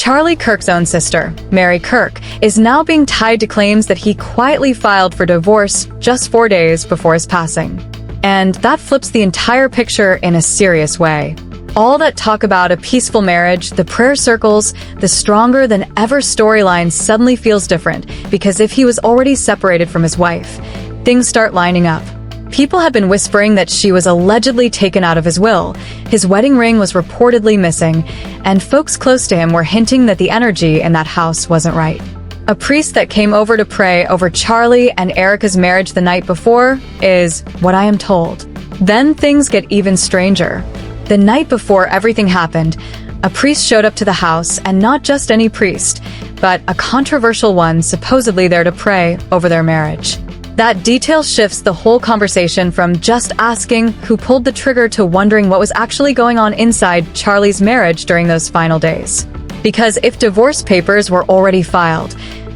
Charlie Kirk's own sister, Mary Kirk, is now being tied to claims that he quietly filed for divorce just 4 days before his passing. And that flips the entire picture in a serious way. All that talk about a peaceful marriage, the prayer circles, the stronger-than-ever storyline suddenly feels different because if he was already separated from his wife, things start lining up. People have been whispering that she was allegedly taken out of his will, his wedding ring was reportedly missing, and folks close to him were hinting that the energy in that house wasn't right. A priest that came over to pray over Charlie and Erica's marriage the night before is what I am told. Then things get even stranger. The night before everything happened, a priest showed up to the house, and not just any priest, but a controversial one supposedly there to pray over their marriage. That detail shifts the whole conversation from just asking who pulled the trigger to wondering what was actually going on inside Charlie's marriage during those final days. Because if divorce papers were already filed,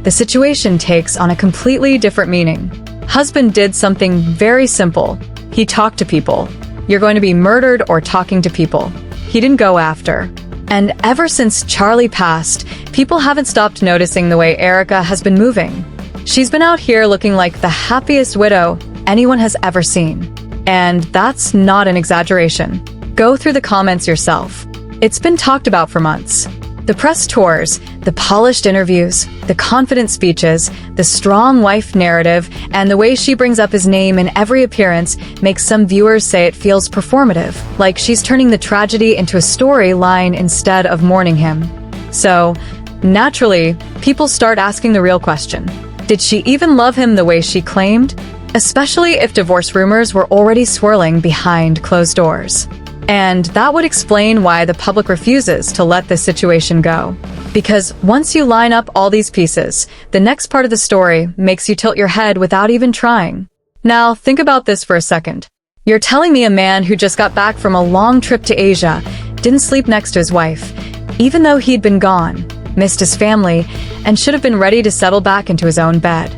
the situation takes on a completely different meaning. Husband did something very simple. He talked to people. You're going to be murdered or talking to people. He didn't go after. And ever since Charlie passed, people haven't stopped noticing the way Erica has been moving. She's been out here looking like the happiest widow anyone has ever seen. And that's not an exaggeration. Go through the comments yourself. It's been talked about for months. The press tours, the polished interviews, the confident speeches, the strong wife narrative, and the way she brings up his name in every appearance makes some viewers say it feels performative, like she's turning the tragedy into a storyline instead of mourning him. So, naturally, people start asking the real question. Did she even love him the way she claimed? Especially if divorce rumors were already swirling behind closed doors. And that would explain why the public refuses to let this situation go. Because once you line up all these pieces, the next part of the story makes you tilt your head without even trying. Now, think about this for a second. You're telling me a man who just got back from a long trip to Asia didn't sleep next to his wife, even though he'd been gone, missed his family, and should have been ready to settle back into his own bed.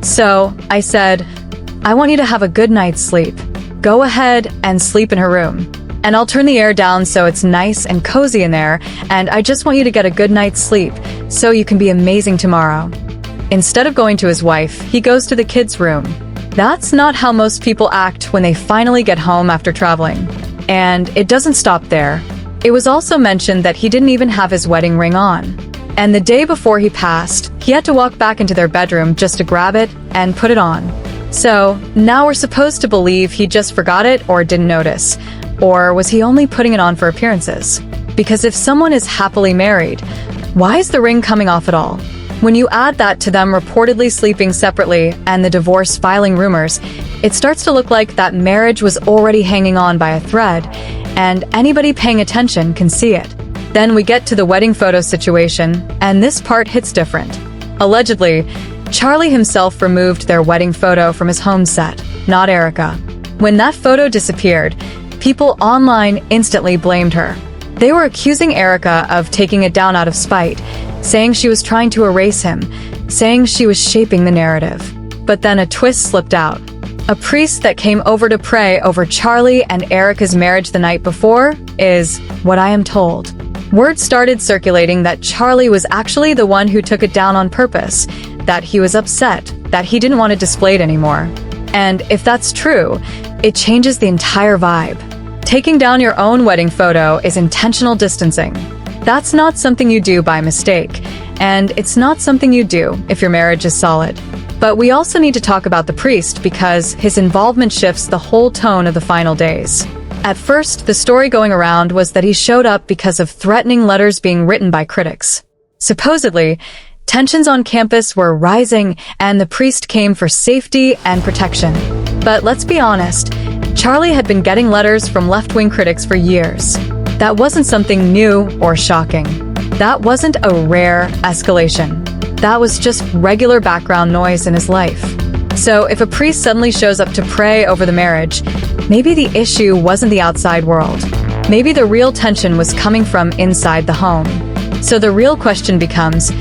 So, I said, I want you to have a good night's sleep. Go ahead and sleep in her room. And I'll turn the air down so it's nice and cozy in there, and I just want you to get a good night's sleep so you can be amazing tomorrow. Instead of going to his wife, he goes to the kids' room. That's not how most people act when they finally get home after traveling. And it doesn't stop there. It was also mentioned that he didn't even have his wedding ring on. And the day before he passed, he had to walk back into their bedroom just to grab it and put it on. So, now we're supposed to believe he just forgot it or didn't notice. Or was he only putting it on for appearances? Because if someone is happily married, why is the ring coming off at all? When you add that to them reportedly sleeping separately and the divorce filing rumors, it starts to look like that marriage was already hanging on by a thread, and anybody paying attention can see it. Then we get to the wedding photo situation, and this part hits different. Allegedly, Charlie himself removed their wedding photo from his home set, not Erica. When that photo disappeared, people online instantly blamed her. They were accusing Erica of taking it down out of spite, saying she was trying to erase him, saying she was shaping the narrative. But then a twist slipped out. A priest that came over to pray over Charlie and Erica's marriage the night before is what I am told. Word started circulating that Charlie was actually the one who took it down on purpose, that he was upset, that he didn't want it displayed anymore. And if that's true, it changes the entire vibe. Taking down your own wedding photo is intentional distancing. That's not something you do by mistake, and it's not something you do if your marriage is solid. But we also need to talk about the priest because his involvement shifts the whole tone of the final days. At first, the story going around was that he showed up because of threatening letters being written by critics. Supposedly, tensions on campus were rising and the priest came for safety and protection. But let's be honest, Charlie had been getting letters from left-wing critics for years. That wasn't something new or shocking. That wasn't a rare escalation. That was just regular background noise in his life. So if a priest suddenly shows up to pray over the marriage, maybe the issue wasn't the outside world. Maybe the real tension was coming from inside the home. So the real question becomes,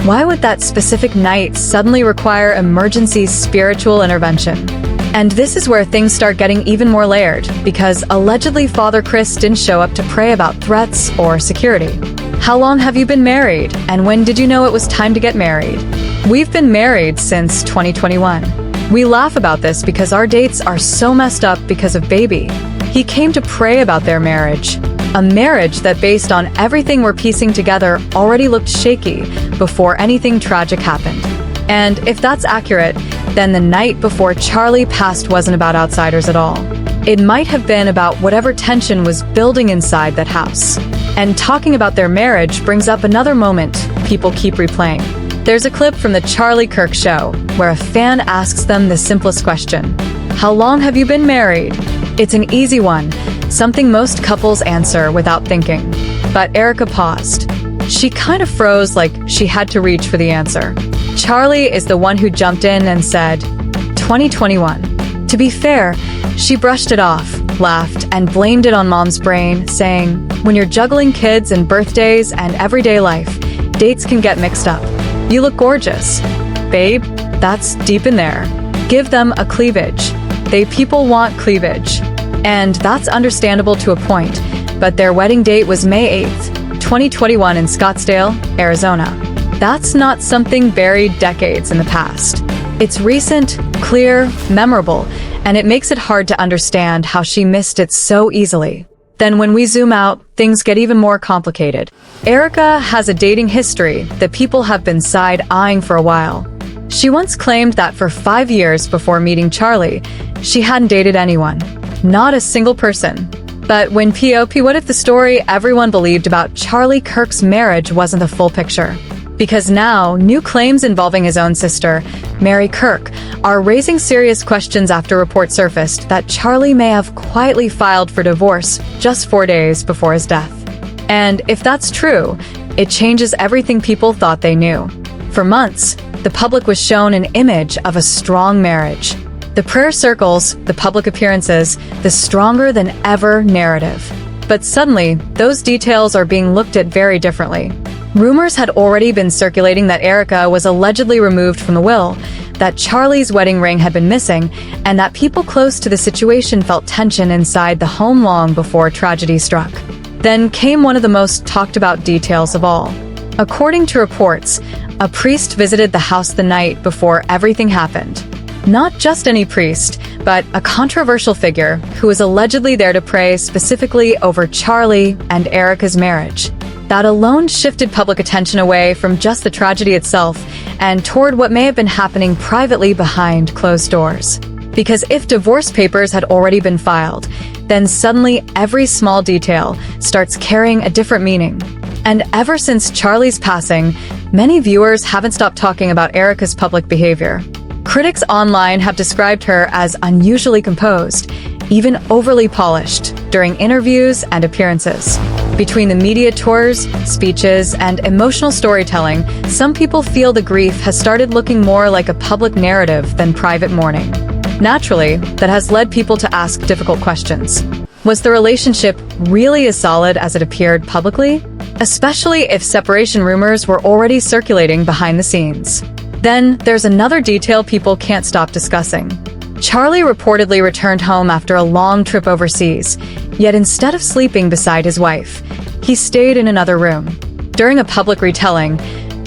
why would that specific night suddenly require emergency spiritual intervention? And this is where things start getting even more layered, because allegedly Father Chris didn't show up to pray about threats or security. How long have you been married, and when did you know it was time to get married? We've been married since 2021. We laugh about this because our dates are so messed up because of baby. He came to pray about their marriage. A marriage that, based on everything we're piecing together, already looked shaky before anything tragic happened. And if that's accurate, then the night before Charlie passed wasn't about outsiders at all. It might have been about whatever tension was building inside that house. And talking about their marriage brings up another moment people keep replaying. There's a clip from the Charlie Kirk show where a fan asks them the simplest question: how long have you been married? It's an easy one, something most couples answer without thinking. But Erica paused. She kind of froze, like she had to reach for the answer. Charlie is the one who jumped in and said, 2021. To be fair, she brushed it off, laughed, and blamed it on mom's brain, saying, when you're juggling kids and birthdays and everyday life, dates can get mixed up. You look gorgeous. Babe, that's deep in there. Give them a cleavage. People want cleavage. And that's understandable to a point, but their wedding date was May 8th, 2021 in Scottsdale, Arizona. That's not something buried decades in the past. It's recent, clear, memorable, and it makes it hard to understand how she missed it so easily. Then when we zoom out, things get even more complicated. Erica has a dating history that people have been side-eyeing for a while. She once claimed that for 5 years before meeting Charlie, she hadn't dated anyone. Not a single person. But when what if the story everyone believed about Charlie Kirk's marriage wasn't the full picture? Because now, new claims involving his own sister, Mary Kirk, are raising serious questions after reports surfaced that Charlie may have quietly filed for divorce just 4 days before his death. And if that's true, it changes everything people thought they knew. For months, the public was shown an image of a strong marriage. The prayer circles, the public appearances, the stronger than ever narrative. But suddenly, those details are being looked at very differently. Rumors had already been circulating that Erica was allegedly removed from the will, that Charlie's wedding ring had been missing, and that people close to the situation felt tension inside the home long before tragedy struck. Then came one of the most talked about details of all. According to reports, a priest visited the house the night before everything happened. Not just any priest, but a controversial figure who was allegedly there to pray specifically over Charlie and Erica's marriage. That alone shifted public attention away from just the tragedy itself and toward what may have been happening privately behind closed doors. Because if divorce papers had already been filed, then suddenly every small detail starts carrying a different meaning. And ever since Charlie's passing, many viewers haven't stopped talking about Erica's public behavior. Critics online have described her as unusually composed, even overly polished, during interviews and appearances. Between the media tours, speeches, and emotional storytelling, some people feel the grief has started looking more like a public narrative than private mourning. Naturally, that has led people to ask difficult questions. Was the relationship really as solid as it appeared publicly? Especially if separation rumors were already circulating behind the scenes. Then, there's another detail people can't stop discussing. Charlie reportedly returned home after a long trip overseas, yet instead of sleeping beside his wife, he stayed in another room. During a public retelling,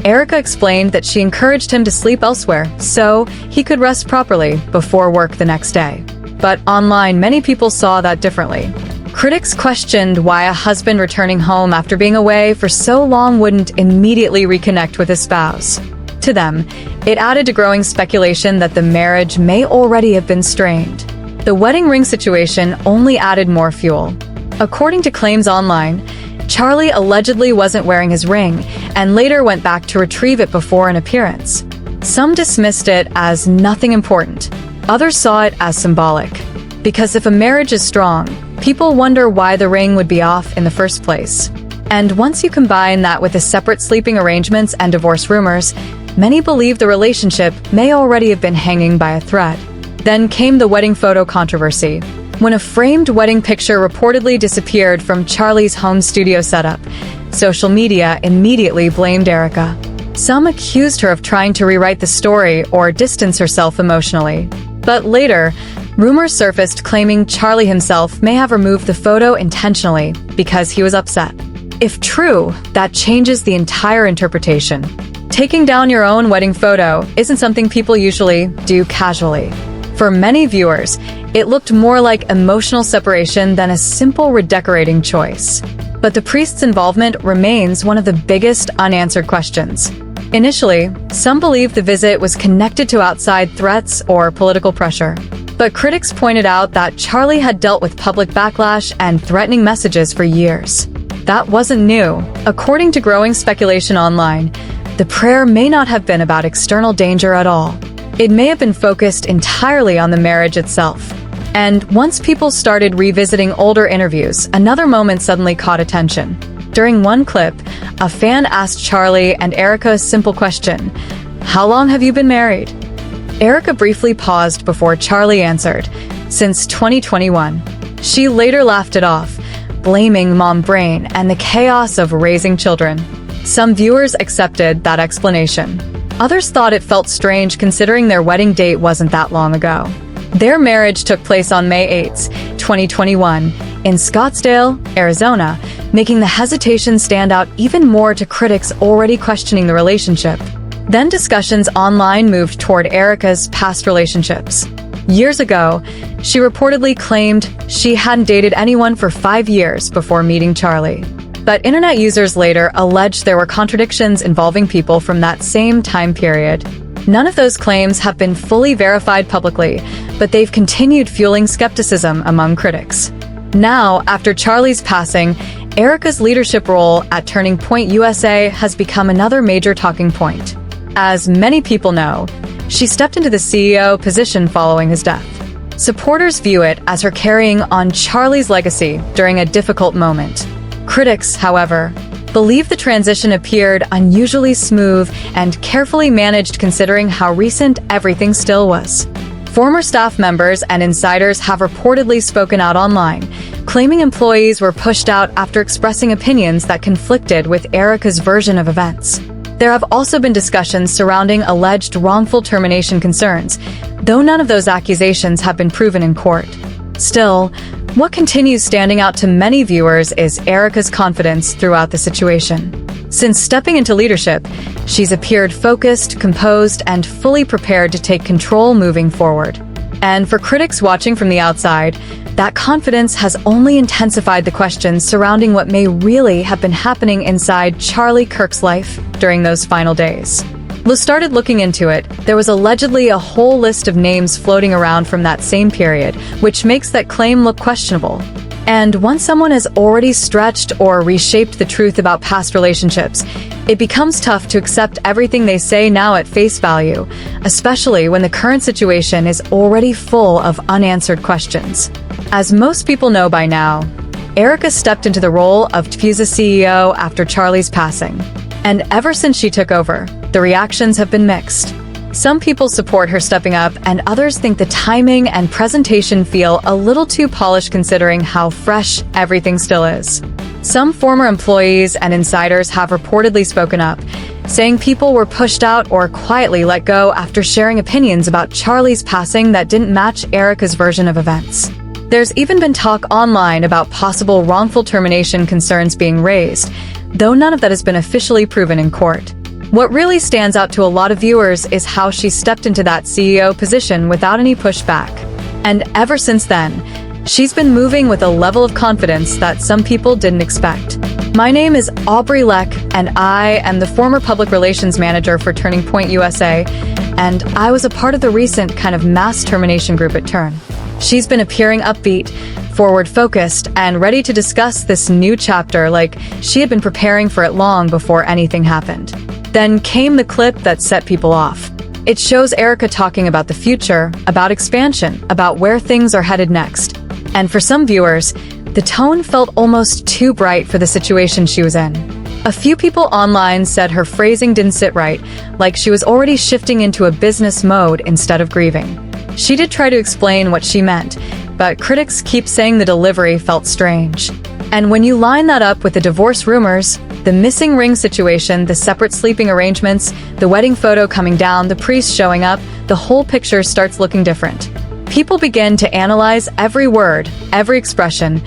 Erica explained that she encouraged him to sleep elsewhere so he could rest properly before work the next day. But online, many people saw that differently. Critics questioned why a husband returning home after being away for so long wouldn't immediately reconnect with his spouse. To them, it added to growing speculation that the marriage may already have been strained. The wedding ring situation only added more fuel. According to claims online, Charlie allegedly wasn't wearing his ring and later went back to retrieve it before an appearance. Some dismissed it as nothing important. Others saw it as symbolic. Because if a marriage is strong, people wonder why the ring would be off in the first place. And once you combine that with the separate sleeping arrangements and divorce rumors, many believe the relationship may already have been hanging by a thread. Then came the wedding photo controversy. When a framed wedding picture reportedly disappeared from Charlie's home studio setup, social media immediately blamed Erica. Some accused her of trying to rewrite the story or distance herself emotionally. But later, rumors surfaced claiming Charlie himself may have removed the photo intentionally because he was upset. If true, that changes the entire interpretation. Taking down your own wedding photo isn't something people usually do casually. For many viewers, it looked more like emotional separation than a simple redecorating choice. But the priest's involvement remains one of the biggest unanswered questions. Initially, some believed the visit was connected to outside threats or political pressure. But critics pointed out that Charlie had dealt with public backlash and threatening messages for years. That wasn't new. According to growing speculation online, the prayer may not have been about external danger at all. It may have been focused entirely on the marriage itself. And once people started revisiting older interviews, another moment suddenly caught attention. During one clip, a fan asked Charlie and Erica a simple question: "How long have you been married?" Erica briefly paused before Charlie answered, "Since 2021. She later laughed it off, blaming mom brain and the chaos of raising children. Some viewers accepted that explanation. Others thought it felt strange considering their wedding date wasn't that long ago. Their marriage took place on May 8, 2021, in Scottsdale, Arizona, making the hesitation stand out even more to critics already questioning the relationship. Then discussions online moved toward Erica's past relationships. Years ago, she reportedly claimed she hadn't dated anyone for 5 years before meeting Charlie. But internet users later alleged there were contradictions involving people from that same time period. None of those claims have been fully verified publicly, but they've continued fueling skepticism among critics. Now, after Charlie's passing, Erica's leadership role at Turning Point USA has become another major talking point. As many people know, she stepped into the CEO position following his death. Supporters view it as her carrying on Charlie's legacy during a difficult moment. Critics, however, believe the transition appeared unusually smooth and carefully managed considering how recent everything still was. Former staff members and insiders have reportedly spoken out online, claiming employees were pushed out after expressing opinions that conflicted with Erica's version of events. There have also been discussions surrounding alleged wrongful termination concerns, though none of those accusations have been proven in court. Still, what continues standing out to many viewers is Erica's confidence throughout the situation. Since stepping into leadership, she's appeared focused, composed, and fully prepared to take control moving forward. And for critics watching from the outside, that confidence has only intensified the questions surrounding what may really have been happening inside Charlie Kirk's life during those final days. When started looking into it, there was allegedly a whole list of names floating around from that same period, which makes that claim look questionable. And once someone has already stretched or reshaped the truth about past relationships, it becomes tough to accept everything they say now at face value, especially when the current situation is already full of unanswered questions. As most people know by now, Erica stepped into the role of TFUSA CEO after Charlie's passing. And ever since she took over, the reactions have been mixed. Some people support her stepping up, and others think the timing and presentation feel a little too polished considering how fresh everything still is. Some former employees and insiders have reportedly spoken up, saying people were pushed out or quietly let go after sharing opinions about Charlie's passing that didn't match Erica's version of events. There's even been talk online about possible wrongful termination concerns being raised, though none of that has been officially proven in court. What really stands out to a lot of viewers is how she stepped into that CEO position without any pushback. And ever since then, she's been moving with a level of confidence that some people didn't expect. My name is Aubrey Leck, and I am the former public relations manager for Turning Point USA, and I was a part of the recent kind of mass termination group at Turn. She's been appearing upbeat, forward-focused, and ready to discuss this new chapter like she had been preparing for it long before anything happened. Then came the clip that set people off. It shows Erica talking about the future, about expansion, about where things are headed next. And for some viewers, the tone felt almost too bright for the situation she was in. A few people online said her phrasing didn't sit right, like she was already shifting into a business mode instead of grieving. She did try to explain what she meant, but critics keep saying the delivery felt strange. And when you line that up with the divorce rumors, the missing ring situation, the separate sleeping arrangements, the wedding photo coming down, the priest showing up, the whole picture starts looking different. People begin to analyze every word, every expression,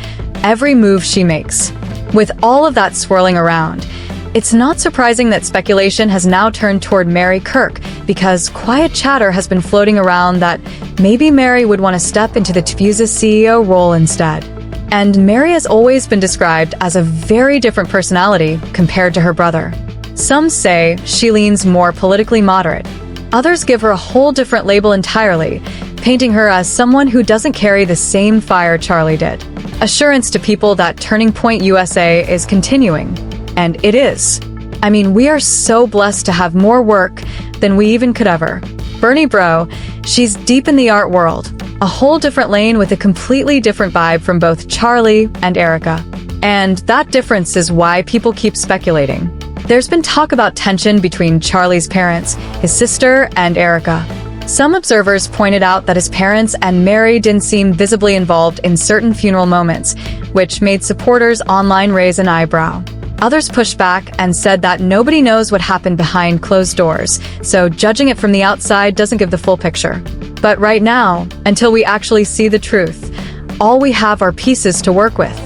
every move she makes. With all of that swirling around, it's not surprising that speculation has now turned toward Mary Kirk, because quiet chatter has been floating around that maybe Mary would want to step into the Tfuse's CEO role instead. And Mary has always been described as a very different personality compared to her brother. Some say she leans more politically moderate. Others give her a whole different label entirely, painting her as someone who doesn't carry the same fire Charlie did. Assurance to people that Turning Point USA is continuing. And it is. I mean, we are so blessed to have more work than we even could ever. Bernie Bro, she's deep in the art world, a whole different lane with a completely different vibe from both Charlie and Erica. And that difference is why people keep speculating. There's been talk about tension between Charlie's parents, his sister, and Erica. Some observers pointed out that his parents and Mary didn't seem visibly involved in certain funeral moments, which made supporters online raise an eyebrow. Others pushed back and said that nobody knows what happened behind closed doors, so judging it from the outside doesn't give the full picture. But right now, until we actually see the truth, all we have are pieces to work with.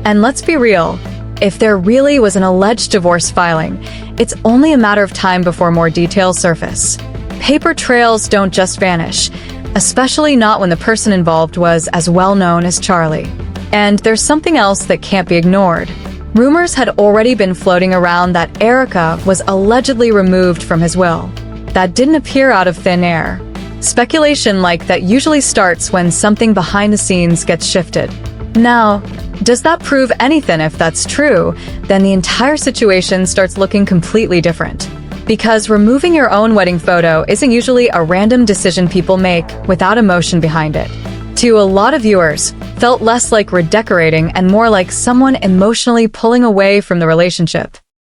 And let's be real, if there really was an alleged divorce filing, it's only a matter of time before more details surface. Paper trails don't just vanish, especially not when the person involved was as well known as Charlie. And there's something else that can't be ignored. Rumors had already been floating around that Erica was allegedly removed from his will. That didn't appear out of thin air. Speculation like that usually starts when something behind the scenes gets shifted. Now, does that prove anything? If that's true, then the entire situation starts looking completely different. Because removing your own wedding photo isn't usually a random decision people make without emotion behind it. To a lot of viewers, felt less like redecorating and more like someone emotionally pulling away from the relationship.